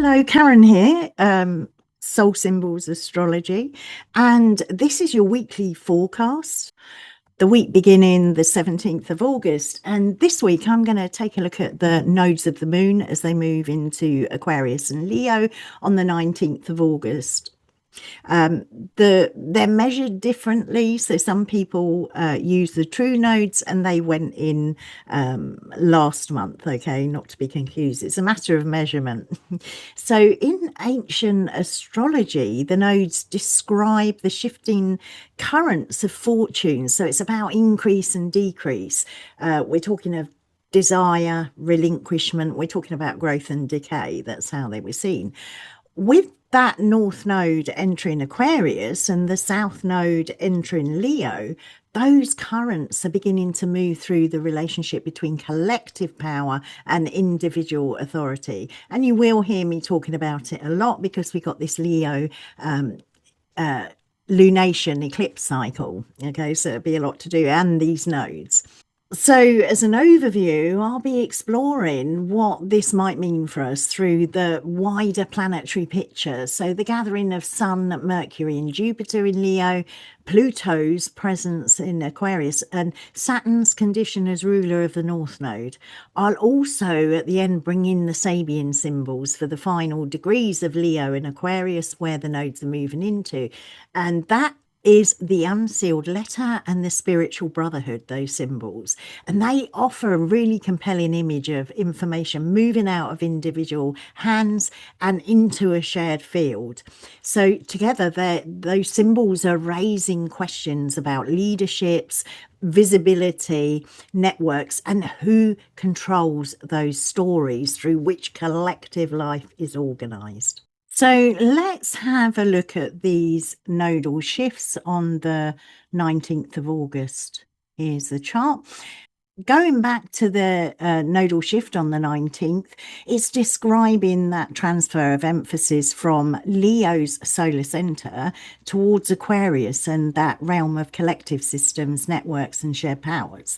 Hello, Karen here, Soul Symbols Astrology, and this is your weekly forecast, the week beginning the 17th of August. And this week I'm going to take a look at the nodes of the moon as they move into Aquarius and Leo on the 19th of August. They're measured differently, so some people use the true nodes and they went in last month, okay, not to be confused, it's a matter of measurement. So in ancient astrology, the nodes describe the shifting currents of fortune, so it's about increase and decrease. We're talking of desire, relinquishment, we're talking about growth and decay. That's how they were seen. With that north node entering Aquarius and the south node entering Leo, those currents are beginning to move through the relationship between collective power and individual authority. And you will hear me talking about it a lot because we got this Leo lunation eclipse cycle. Okay, so it'll be a lot to do, and these nodes. So as an overview, I'll be exploring what this might mean for us through the wider planetary picture. So the gathering of Sun, Mercury and Jupiter in Leo, Pluto's presence in Aquarius and Saturn's condition as ruler of the North Node. I'll also at the end bring in the Sabian symbols for the final degrees of Leo and Aquarius where the nodes are moving into. And that is the Unsealed Letter and the Spiritual Brotherhood, those symbols. And they offer a really compelling image of information moving out of individual hands and into a shared field. So together, those symbols are raising questions about leaderships, visibility, networks, and who controls those stories through which collective life is organised. So let's have a look at these nodal shifts on the 19th of August. Here's the chart. Going back to the nodal shift on the 19th, it's describing that transfer of emphasis from Leo's solar center towards Aquarius and that realm of collective systems, networks, and shared powers.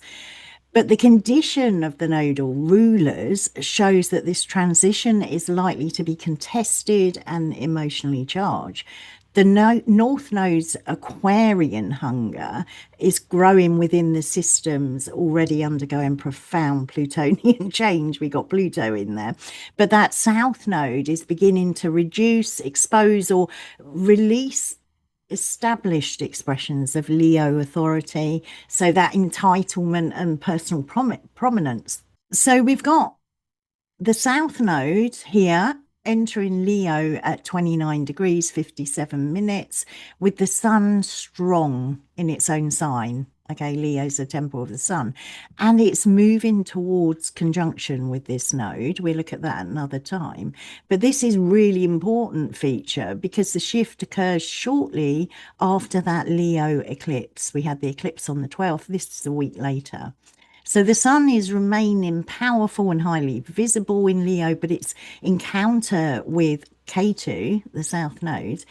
But the condition of the nodal rulers shows that this transition is likely to be contested and emotionally charged. The North Node's Aquarian hunger is growing within the systems already undergoing profound Plutonian change. We got Pluto in there. But that South Node is beginning to reduce, expose, or release established expressions of Leo authority, so that entitlement and personal prominence. So we've got the South Node here entering Leo at 29 degrees 57 minutes with the Sun strong in its own sign. Okay, Leo's a temple of the Sun, and it's moving towards conjunction with this node. We'll look at that another time. But this is really important feature because the shift occurs shortly after that Leo eclipse. We had the eclipse on the 12th. This is a week later. So the Sun is remaining powerful and highly visible in Leo, but its encounter with K2, the South Node,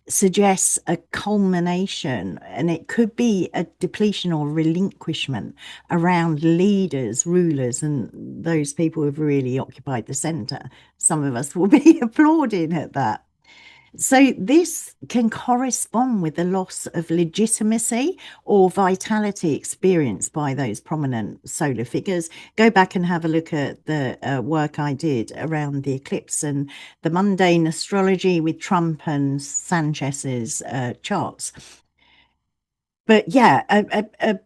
suggests a culmination, and it could be a depletion or relinquishment around leaders, rulers, and those people who've really occupied the center. Some of us will be applauding at that. So this can correspond with the loss of legitimacy or vitality experienced by those prominent solar figures. Go back and have a look at the work I did around the eclipse and the mundane astrology with Trump and Sanchez's charts. But yeah, a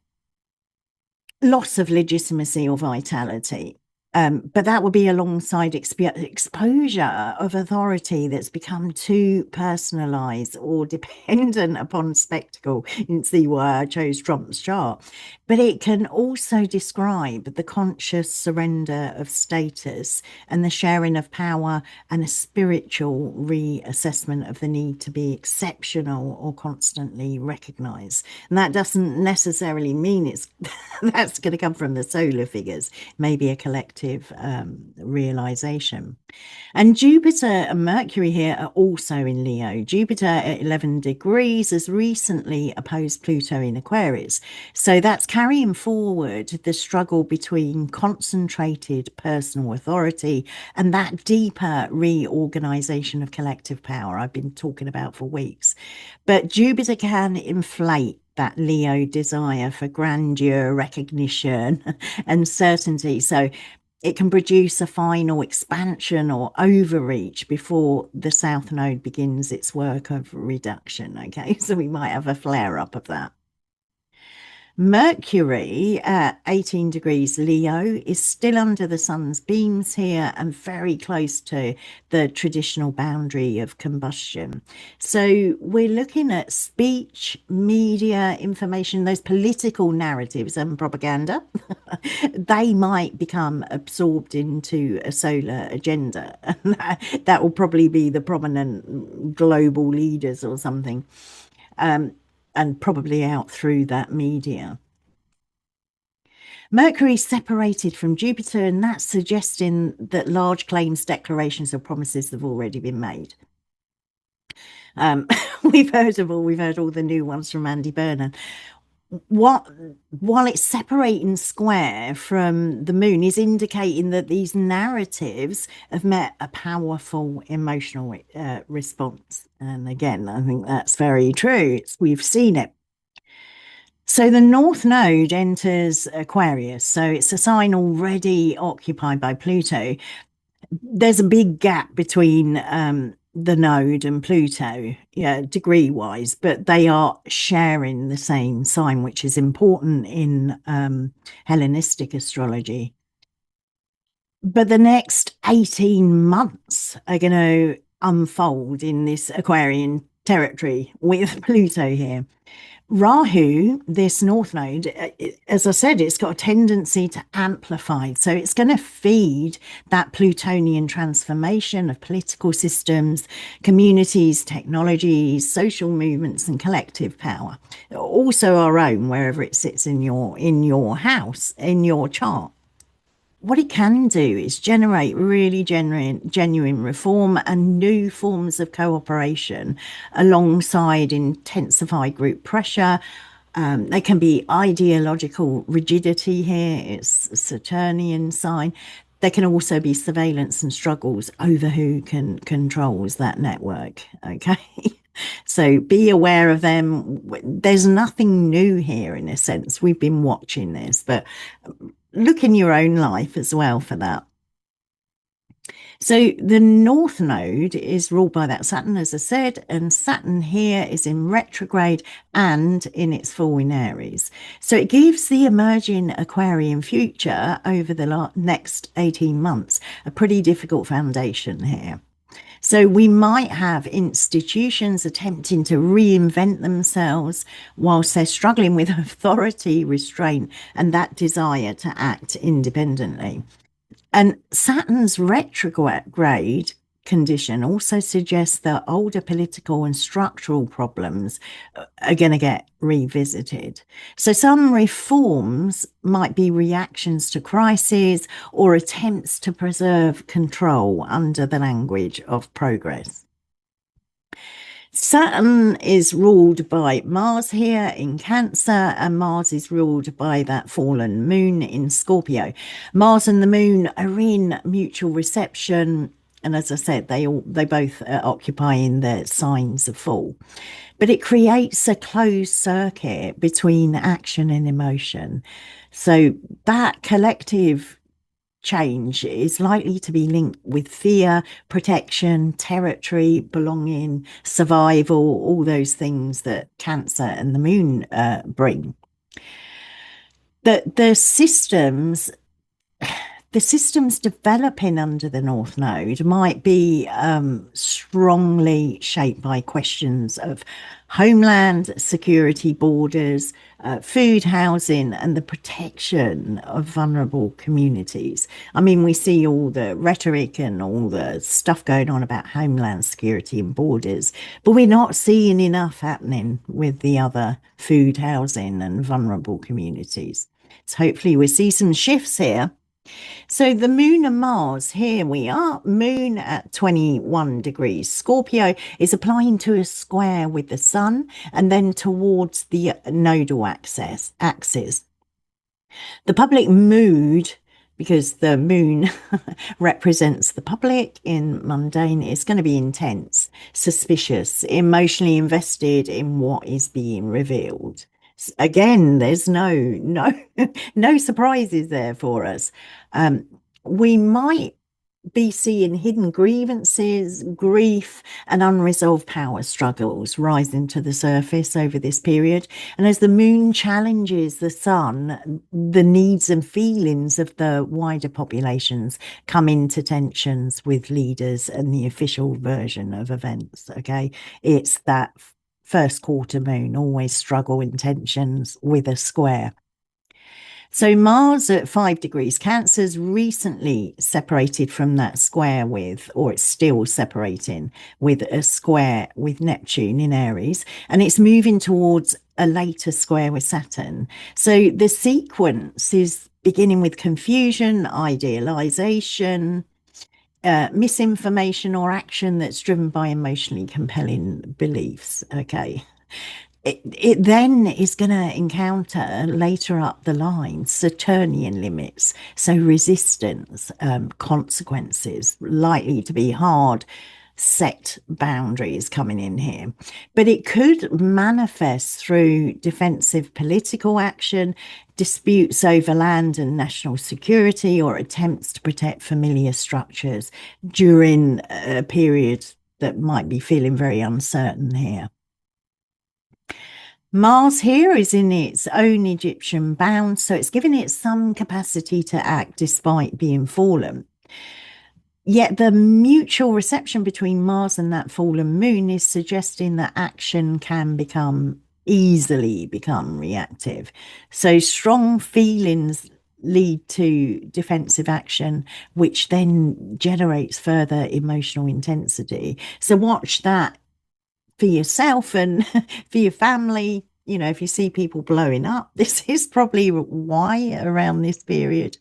loss of legitimacy or vitality. But that would be alongside exposure of authority that's become too personalized or dependent upon spectacle. You can see why I chose Trump's chart. But it can also describe the conscious surrender of status and the sharing of power and a spiritual reassessment of the need to be exceptional or constantly recognized. And that doesn't necessarily mean it's that's going to come from the solar figures, maybe a collective collective realization. And Jupiter and Mercury here are also in Leo. Jupiter at 11 degrees has recently opposed Pluto in Aquarius. So that's carrying forward the struggle between concentrated personal authority and that deeper reorganization of collective power I've been talking about for weeks. But Jupiter can inflate that Leo desire for grandeur, recognition, and certainty. So it can produce a final expansion or overreach before the South Node begins its work of reduction. Okay, so we might have a flare up of that. Mercury at 18 degrees Leo is still under the sun's beams here and very close to the traditional boundary of combustion. So we're looking at speech, media, information, those political narratives and propaganda. They might become absorbed into a solar agenda. And that will probably be the prominent global leaders or something. And probably out through that media. Mercury separated from Jupiter, and that's suggesting that large claims, declarations, or promises have already been made. We've heard all the new ones from Andy Burnham. While it's separating square from the moon is indicating that these narratives have met a powerful emotional response. And again, I think that's very true. We've seen it. So the North Node enters Aquarius. So it's a sign already occupied by Pluto. There's a big gap between the node and Pluto, degree-wise, but they are sharing the same sign, which is important in Hellenistic astrology. But the next 18 months are going to unfold in this Aquarian territory with Pluto here. Rahu, this North Node, as I said, it's got a tendency to amplify. So it's going to feed that Plutonian transformation of political systems, communities, technologies, social movements, and collective power. Also our own, wherever it sits in your house, in your chart. What it can do is generate really genuine reform and new forms of cooperation alongside intensified group pressure. There can be ideological rigidity here. It's a Saturnian sign. There can also be surveillance and struggles over who controls that network. Okay. So be aware of them. There's nothing new here in a sense. We've been watching this, but look in your own life as well for that. So the North Node is ruled by that Saturn, as I said, and Saturn here is in retrograde and in its full in Aries. So it gives the emerging Aquarian future over the next 18 months a pretty difficult foundation here. So we might have institutions attempting to reinvent themselves whilst they're struggling with authority, restraint, and that desire to act independently. And Saturn's retrograde condition also suggests that older political and structural problems are going to get revisited. So some reforms might be reactions to crises or attempts to preserve control under the language of progress. Saturn is ruled by Mars here in Cancer, and Mars is ruled by that fallen moon in Scorpio. Mars and the moon are in mutual reception, and as I said, they both are occupying the signs of fall. But it creates a closed circuit between action and emotion. So that collective change is likely to be linked with fear, protection, territory, belonging, survival, all those things that Cancer and the moon bring. The systems developing under the North Node might be strongly shaped by questions of homeland security, borders, food, housing, and the protection of vulnerable communities. I mean, we see all the rhetoric and all the stuff going on about homeland security and borders, but we're not seeing enough happening with the other food, housing, and vulnerable communities. So hopefully we'll see some shifts here. So the moon and Mars, here we are, moon at 21 degrees. Scorpio is applying to a square with the sun and then towards the nodal axis. The public mood, because the moon represents the public in mundane, is going to be intense, suspicious, emotionally invested in what is being revealed. Again, there's no surprises there for us. We might be seeing hidden grievances, grief, and unresolved power struggles rising to the surface over this period. And as the moon challenges the sun, the needs and feelings of the wider populations come into tensions with leaders and the official version of events. Okay, it's that first quarter moon, always struggle in tensions with a square. So Mars at 5 degrees, Cancer's recently separated from that square with, or it's still separating with a square with Neptune in Aries, and it's moving towards a later square with Saturn. So the sequence is beginning with confusion, idealization, misinformation, or action that's driven by emotionally compelling beliefs. Okay. It then is going to encounter later up the line Saturnian limits, so resistance, consequences, likely to be hard set boundaries coming in here. But it could manifest through defensive political action, disputes over land and national security, or attempts to protect familiar structures during a period that might be feeling very uncertain here. Mars here is in its own Egyptian bound, so it's giving it some capacity to act despite being fallen. Yet the mutual reception between Mars and that fallen moon is suggesting that action can easily become reactive. So strong feelings lead to defensive action, which then generates further emotional intensity. So watch that for yourself and for your family. You know, if you see people blowing up, this is probably why around this period.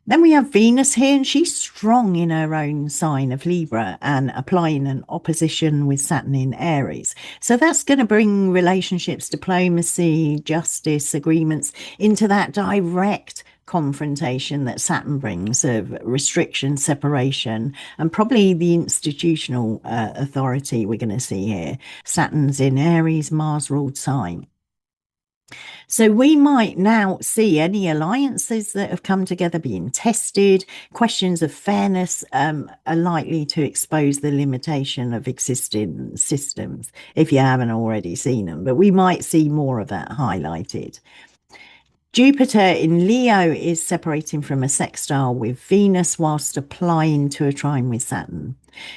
Then we have Venus here, and she's strong in her own sign of Libra and applying an opposition with Saturn in Aries. So that's going to bring relationships, diplomacy, justice, agreements into that direct confrontation that Saturn brings of restriction, separation, and probably the institutional authority we're going to see here. Saturn's in Aries, Mars ruled sign. So we might now see any alliances that have come together being tested. Questions of fairness are likely to expose the limitation of existing systems if you haven't already seen them. But we might see more of that highlighted. Jupiter in Leo is separating from a sextile with Venus whilst applying to a trine with Saturn.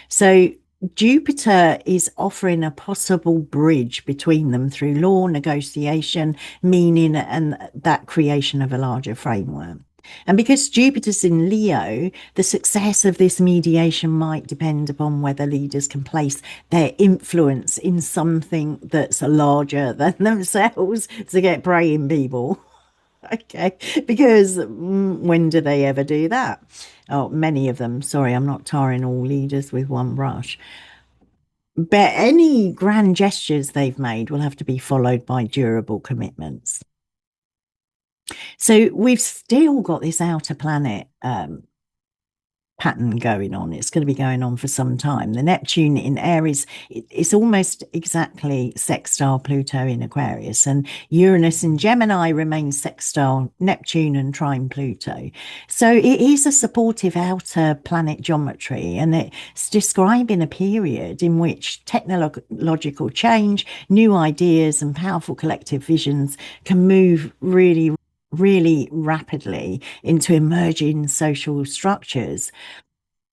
So Jupiter is offering a possible bridge between them through law, negotiation, meaning, and that creation of a larger framework. And because Jupiter's in Leo, the success of this mediation might depend upon whether leaders can place their influence in something that's larger than themselves to get praying people. Okay, because when do they ever do that? Oh, many of them. Sorry, I'm not tarring all leaders with one brush. But any grand gestures they've made will have to be followed by durable commitments. So we've still got this outer planet pattern going on. It's going to be going on for some time. The Neptune in Aries, it's almost exactly sextile Pluto in Aquarius, and Uranus in Gemini remains sextile Neptune and trine Pluto. So it is a supportive outer planet geometry, and it's describing a period in which technological change, new ideas, and powerful collective visions can move really rapidly into emerging social structures.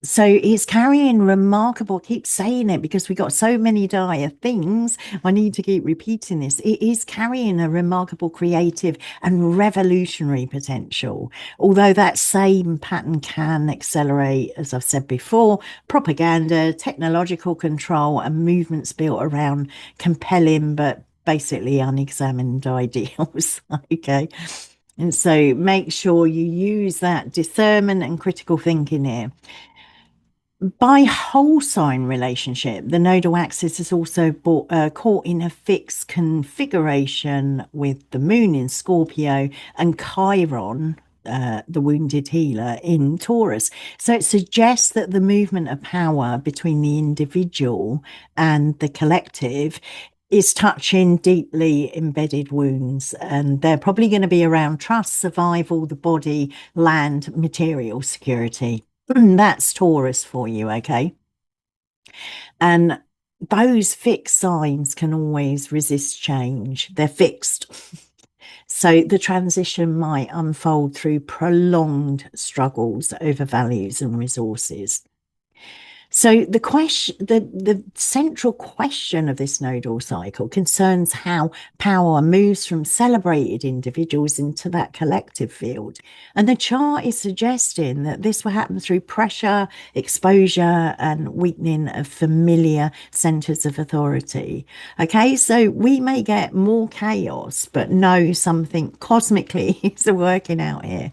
So it's carrying remarkable, keep saying it because we got so many dire things. I need to keep repeating this. It is carrying a remarkable creative and revolutionary potential. Although that same pattern can accelerate, as I've said before, propaganda, technological control, and movements built around compelling but basically unexamined ideals. Okay. And so make sure you use that discernment and critical thinking here. By whole sign relationship, the nodal axis is also caught in a fixed configuration with the moon in Scorpio and Chiron, the wounded healer, in Taurus. So it suggests that the movement of power between the individual and the collective is touching deeply embedded wounds, and they're probably going to be around trust, survival, the body, land, material security. That's Taurus for you, okay? And those fixed signs can always resist change. They're fixed. So the transition might unfold through prolonged struggles over values and resources. So the central question of this nodal cycle concerns how power moves from celebrated individuals into that collective field. And the chart is suggesting that this will happen through pressure, exposure, and weakening of familiar centers of authority. Okay, so we may get more chaos, but know something cosmically is working out here.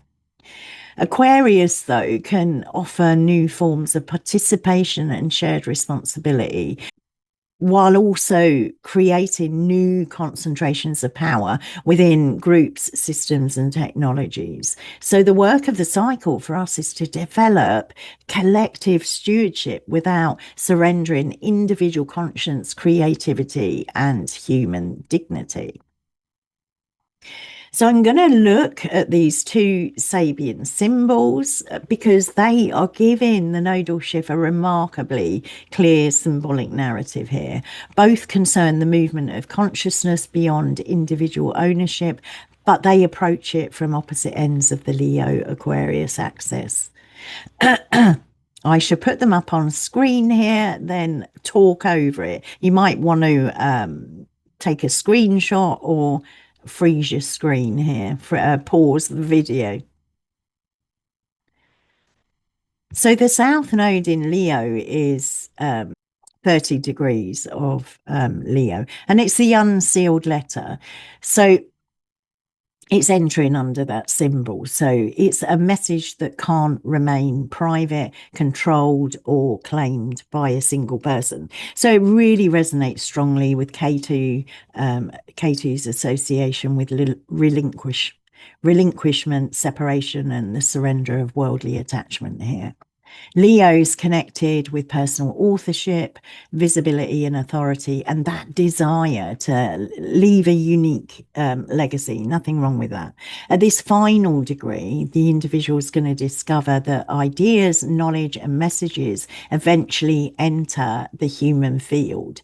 Aquarius, though, can offer new forms of participation and shared responsibility, while also creating new concentrations of power within groups, systems, and technologies. So the work of the cycle for us is to develop collective stewardship without surrendering individual conscience, creativity, and human dignity. So I'm going to look at these two Sabian symbols because they are giving the nodal shift a remarkably clear symbolic narrative here. Both concern the movement of consciousness beyond individual ownership, but they approach it from opposite ends of the Leo Aquarius axis. I should put them up on screen here, then talk over it. You might want to take a screenshot or freeze your screen here, pause the video. So the South Node in Leo is 30 degrees of Leo, and it's the Unsealed Letter. So it's entering under that symbol. So it's a message that can't remain private, controlled, or claimed by a single person. So it really resonates strongly with K2's association with relinquishment, separation, and the surrender of worldly attachment here. Leo's connected with personal authorship, visibility and authority, and that desire to leave a unique legacy. Nothing wrong with that. At this final degree, the individual is going to discover that ideas, knowledge, and messages eventually enter the human field.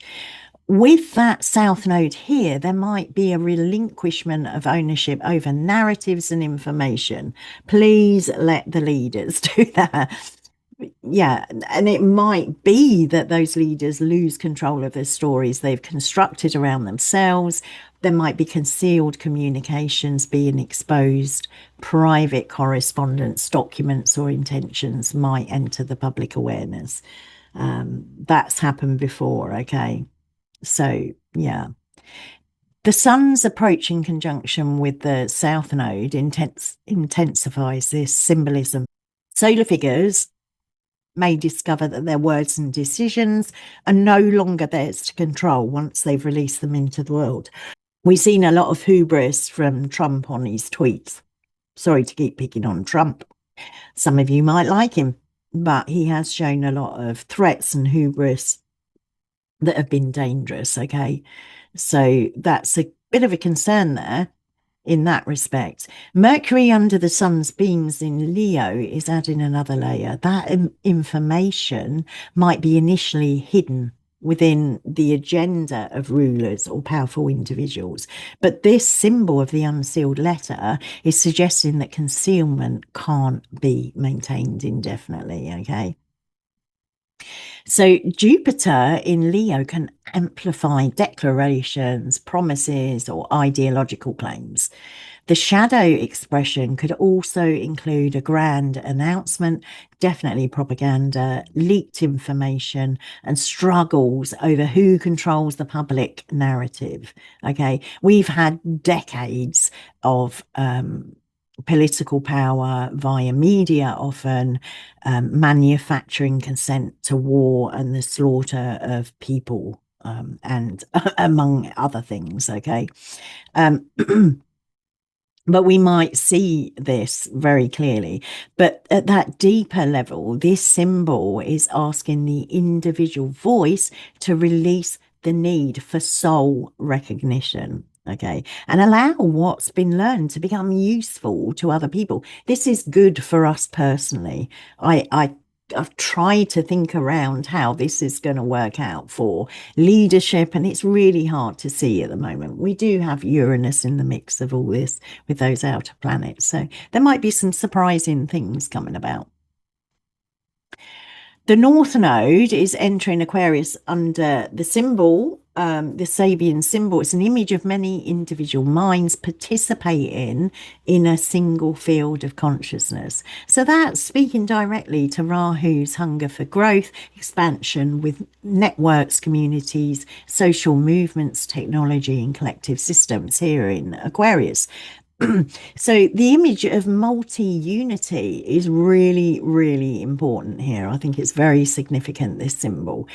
With that South Node here, there might be a relinquishment of ownership over narratives and information. Please let the leaders do that. Yeah, and it might be that those leaders lose control of the stories they've constructed around themselves. There might be concealed communications being exposed, private correspondence, documents, or intentions might enter the public awareness. That's happened before, okay? So, yeah. The sun's approach in conjunction with the South Node intensifies this symbolism. Solar figures may discover that their words and decisions are no longer theirs to control once they've released them into the world. We've seen a lot of hubris from Trump on his tweets. Sorry to keep picking on Trump. Some of you might like him, but he has shown a lot of threats and hubris that have been dangerous, okay? So that's a bit of a concern there in that respect. Mercury under the sun's beams in Leo is adding another layer. That information might be initially hidden within the agenda of rulers or powerful individuals. But this symbol of the unsealed letter is suggesting that concealment can't be maintained indefinitely, okay? So Jupiter in Leo can amplify declarations, promises, or ideological claims. The shadow expression could also include a grand announcement, definitely propaganda, leaked information, and struggles over who controls the public narrative. Okay, we've had decades of political power via media, often manufacturing consent to war and the slaughter of people, and among other things. Okay. But we might see this very clearly. But at that deeper level, this symbol is asking the individual voice to release the need for soul recognition. Okay. And allow what's been learned to become useful to other people. This is good for us personally. I've tried to think around how this is going to work out for leadership, and it's really hard to see at the moment. We do have Uranus in the mix of all this with those outer planets, so there might be some surprising things coming about. The North Node is entering Aquarius under the symbol, the Sabian symbol. It's an image of many individual minds participating in a single field of consciousness. So that's speaking directly to Rahu's hunger for growth, expansion with networks, communities, social movements, technology, and collective systems here in Aquarius. So the image of multi-unity is really, really important here. I think it's very significant, this symbol.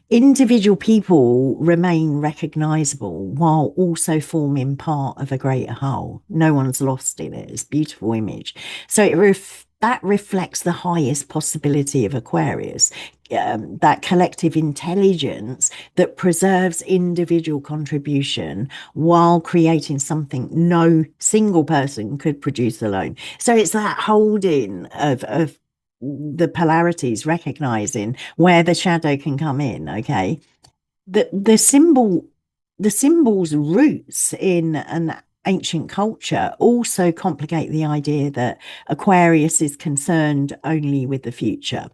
Individual people remain recognizable while also forming part of a greater whole. No one's lost in it. It's a beautiful image. So that reflects the highest possibility of Aquarius, that collective intelligence that preserves individual contribution while creating something no single person could produce alone. So it's that holding of the polarities, recognizing where the shadow can come in. Okay. The symbol's roots in an ancient culture also complicate the idea that Aquarius is concerned only with the future.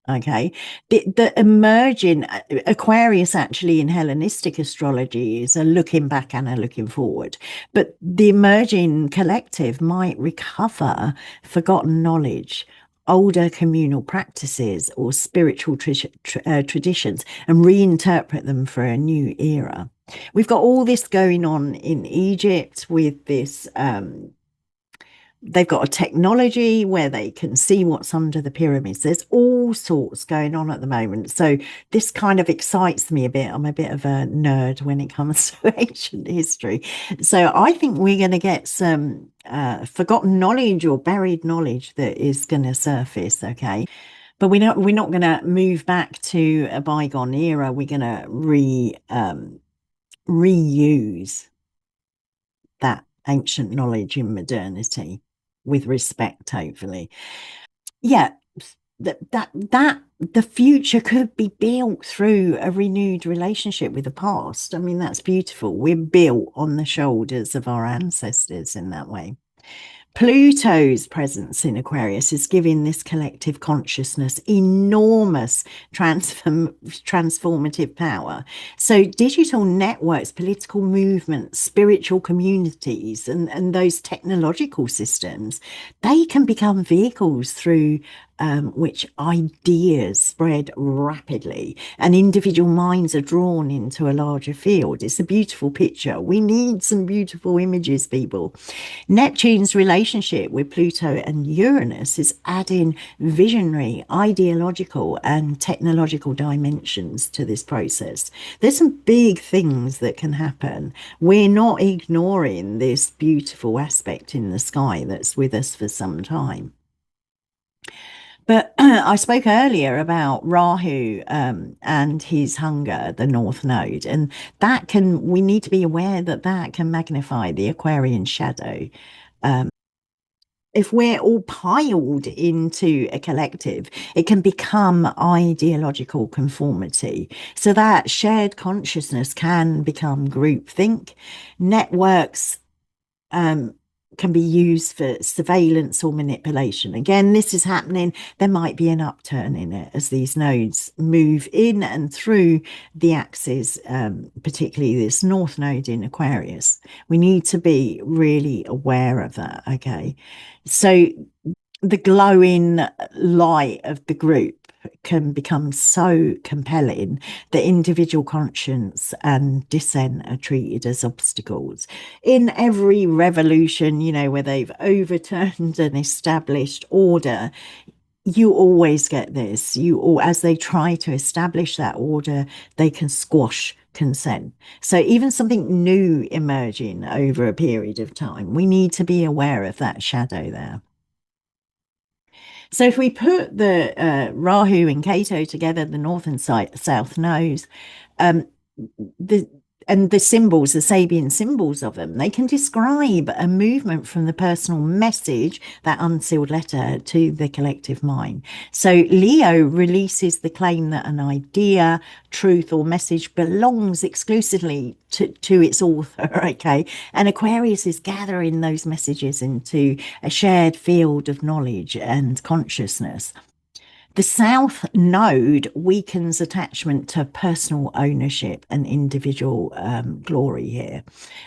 Okay, the emerging Aquarius actually in Hellenistic astrology is a looking back and a looking forward, but the emerging collective might recover forgotten knowledge, older communal practices, or spiritual traditions and reinterpret them for a new era. We've got all this going on in Egypt with this. They've got a technology where they can see what's under the pyramids. There's all sorts going on at the moment. So this kind of excites me a bit. I'm a bit of a nerd when it comes to ancient history. So I think we're going to get some forgotten knowledge or buried knowledge that is going to surface. Okay. But we're not going to move back to a bygone era. We're going to reuse that ancient knowledge in modernity with respect, hopefully. Yeah, that the future could be built through a renewed relationship with the past. I mean, that's beautiful. We're built on the shoulders of our ancestors in that way. Pluto's presence in Aquarius is giving this collective consciousness enormous transformative power. So digital networks, political movements, spiritual communities, and those technological systems, they can become vehicles through which ideas spread rapidly and individual minds are drawn into a larger field. It's a beautiful picture. We need some beautiful images, people. Neptune's relationship with Pluto and Uranus is adding visionary, ideological, and technological dimensions to this process. There's some big things that can happen. We're not ignoring this beautiful aspect in the sky that's with us for some time. But I spoke earlier about Rahu and his hunger, the North Node, and we need to be aware that that can magnify the Aquarian shadow. If we're all piled into a collective, it can become ideological conformity. So that shared consciousness can become groupthink. Networks can be used for surveillance or manipulation. Again, this is happening. There might be an upturn in it as these nodes move in and through the axis, particularly this North Node in Aquarius. We need to be really aware of that. Okay. So the glowing light of the group can become so compelling that individual conscience and dissent are treated as obstacles. In every revolution, where they've overturned an established order, you always get this. As they try to establish that order, they can squash consent. So even something new emerging over a period of time, we need to be aware of that shadow there. So if we put the Rahu and Ketu together, the north and south nodes, the and the symbols, the Sabian symbols of them, they can describe a movement from the personal message, that unsealed letter, to the collective mind. So Leo releases the claim that an idea, truth, or message belongs exclusively to its author, okay? And Aquarius is gathering those messages into a shared field of knowledge and consciousness. The South Node weakens attachment to personal ownership and individual glory here.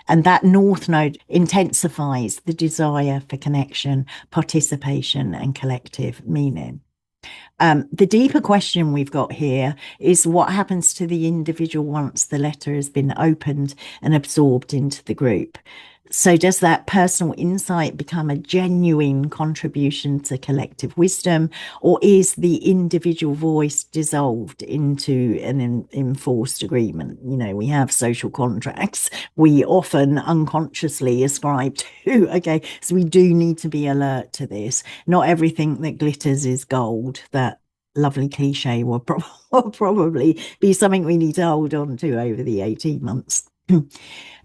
And that North Node intensifies the desire for connection, participation, and collective meaning. The deeper question we've got here is what happens to the individual once the letter has been opened and absorbed into the group? So does that personal insight become a genuine contribution to collective wisdom, or is the individual voice dissolved into an enforced agreement? We have social contracts we often unconsciously ascribe to. Okay, so we do need to be alert to this. Not everything that glitters is gold. That lovely cliche will probably be something we need to hold on to over the 18 months.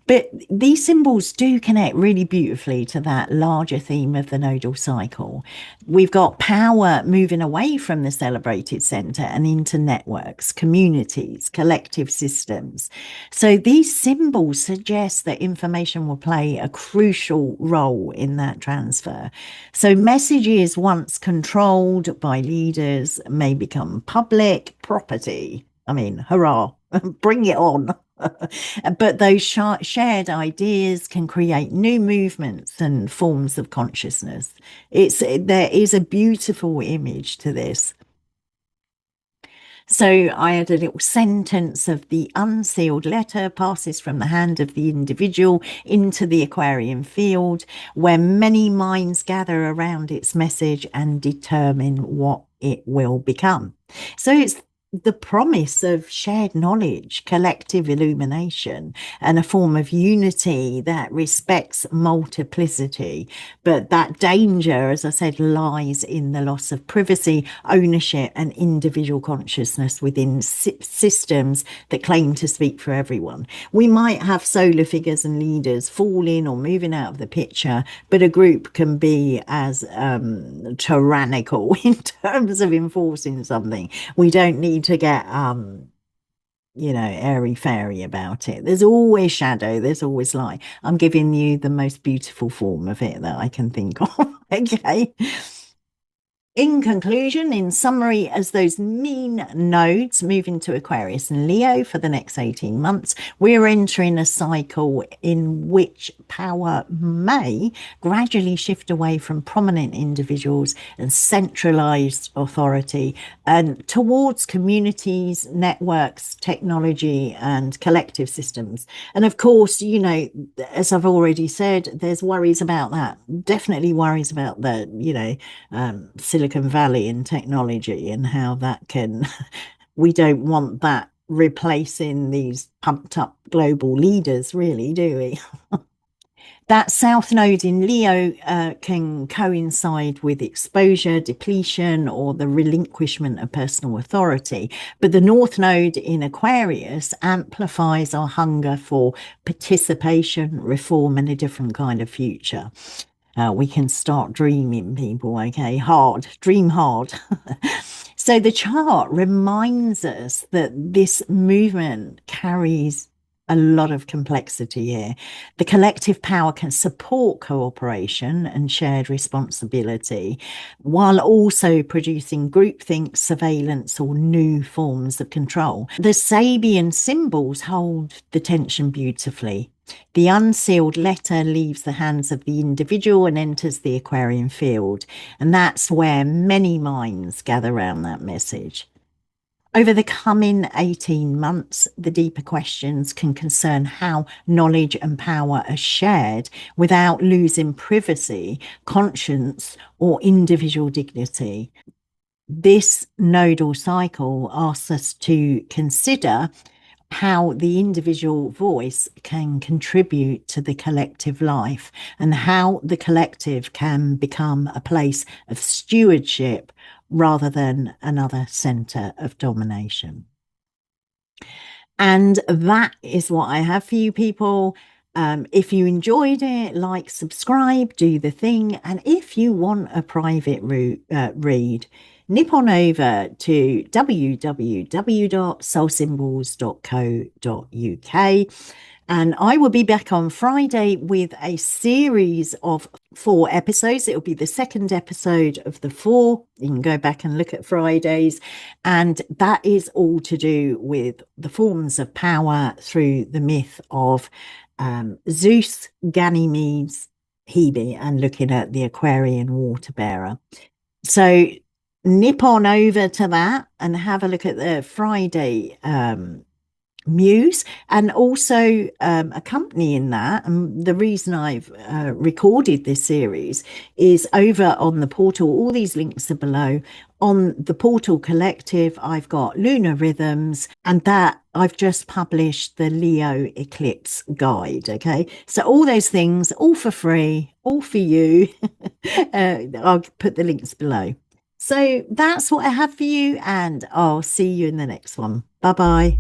But these symbols do connect really beautifully to that larger theme of the nodal cycle. We've got power moving away from the celebrated center and into networks, communities, collective systems. So these symbols suggest that information will play a crucial role in that transfer. So messages once controlled by leaders may become public property. I mean, hurrah, bring it on. But those shared ideas can create new movements and forms of consciousness. There is a beautiful image to this. So I had a little sentence of the unsealed letter passes from the hand of the individual into the Aquarian field, where many minds gather around its message and determine what it will become. So it's the promise of shared knowledge, collective illumination, and a form of unity that respects multiplicity. But that danger, as I said, lies in the loss of privacy, ownership, and individual consciousness within systems that claim to speak for everyone. We might have solar figures and leaders falling or moving out of the picture, but a group can be as tyrannical in terms of enforcing something. We don't need to get airy fairy about it. There's always shadow, there's always light. I'm giving you the most beautiful form of it that I can think of. Okay. In conclusion, in summary, as those mean nodes move into Aquarius and Leo for the next 18 months, we're entering a cycle in which power may gradually shift away from prominent individuals and centralized authority and towards communities, networks, technology, and collective systems. And of course, as I've already said, there's worries about that. Definitely worries about the, Silicon Valley and technology and how that can, we don't want that replacing these pumped up global leaders, really, do we? That South Node in Leo can coincide with exposure, depletion, or the relinquishment of personal authority. But the North Node in Aquarius amplifies our hunger for participation, reform, and a different kind of future. We can start dreaming, people, okay? Dream hard. So the chart reminds us that this movement carries a lot of complexity here. The collective power can support cooperation and shared responsibility, while also producing groupthink, surveillance, or new forms of control. The Sabian symbols hold the tension beautifully. The unsealed letter leaves the hands of the individual and enters the Aquarian field. And that's where many minds gather around that message. Over the coming 18 months, the deeper questions can concern how knowledge and power are shared without losing privacy, conscience, or individual dignity. This nodal cycle asks us to consider how the individual voice can contribute to the collective life and how the collective can become a place of stewardship rather than another center of domination. And that is what I have for you people. If you enjoyed it, like, subscribe, do the thing. And if you want a private read, nip on over to www.soulsymbols.co.uk. And I will be back on Friday with a series of 4 episodes. It'll be the second episode of the 4. You can go back and look at Fridays. And that is all to do with the forms of power through the myth of Zeus, Ganymedes, Hebe, and looking at the Aquarian water bearer. So nip on over to that and have a look at the Friday Muse, and also accompanying that, and the reason I've recorded this series is over on the portal. All these links are below. On the portal collective, I've got lunar rhythms, and that I've just published the Leo eclipse guide. Okay, so all those things, all for free, all for you. I'll put the links below. So that's what I have for you, and I'll see you in the next one. Bye bye.